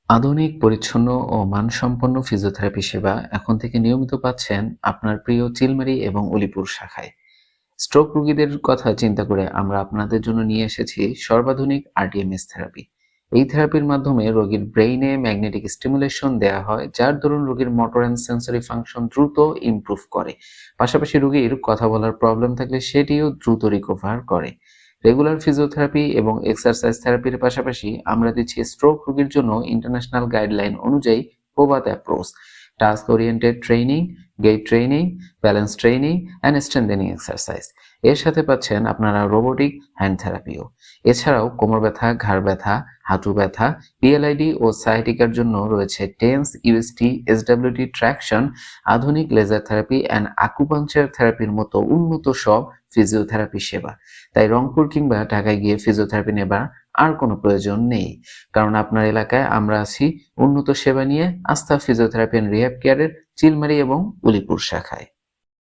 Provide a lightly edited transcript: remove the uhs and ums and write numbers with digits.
আধুনিক, পরিচ্ছন্ন ও মানসম্পন্ন ফিজিওথেরাপি সেবা এখন থেকে নিয়মিত পাচ্ছেন আপনার প্রিয় চিলমারি এবং উলিপুর শাখায়। স্ট্রোক রোগীদের কথা চিন্তা করে আমরা আপনাদের জন্য নিয়ে এসেছি সর্বাধুনিক আরটিএমএস থেরাপি। এই থেরাপির মাধ্যমে রোগীর ব্রেইনে ম্যাগনেটিক স্টিমুলেশন দেওয়া হয়, যার দরুন রোগীর মোটর অ্যান্ড সেন্সরি ফাংশন দ্রুত ইমপ্রুভ করে। পাশাপাশি রোগীর কথা বলার প্রবলেম থাকলে সেটিও দ্রুত রিকভার করে। রেগুলার ফিজিওথেরাপি এবং এক্সারসাইজ থেরাপির পাশাপাশি আমরা দিচ্ছি স্ট্রোক রোগীর জন্য ইন্টারন্যাশনাল গাইডলাইন অনুযায়ী প্রবাদ approach, task oriented training, gate training, balance training and strengthening exercise. এর সাথে পাচ্ছেন আপনারা রোবোটিক হ্যান্ড থেরাপিও। এছাড়াও কোমর ব্যথা, ঘাড় ব্যথা, হাঁটু ব্যথা, পিএলআইডি ও সায়াটিকার জন্য রয়েছে টেন্স, ইউএসটি, এসডব্লিউটি ট্র্যাকশন, আধুনিক লেজার থেরাপি অ্যান্ড আকুপাংচার থেরাপির মতো উন্নত সব ফিজিওথেরাপি সেবা। তাই রংপুর কিংবা ঢাকায় গিয়ে ফিজিওথেরাপি নেবার আর কোনো প্রয়োজন নেই, কারণ আপনার এলাকায় আমরা আছি উন্নত সেবা নিয়ে আস্থা ফিজিওথেরাপি অ্যান্ড রিহ্যাব কেয়ারের চিলমারি এবং উলিপুর শাখায়।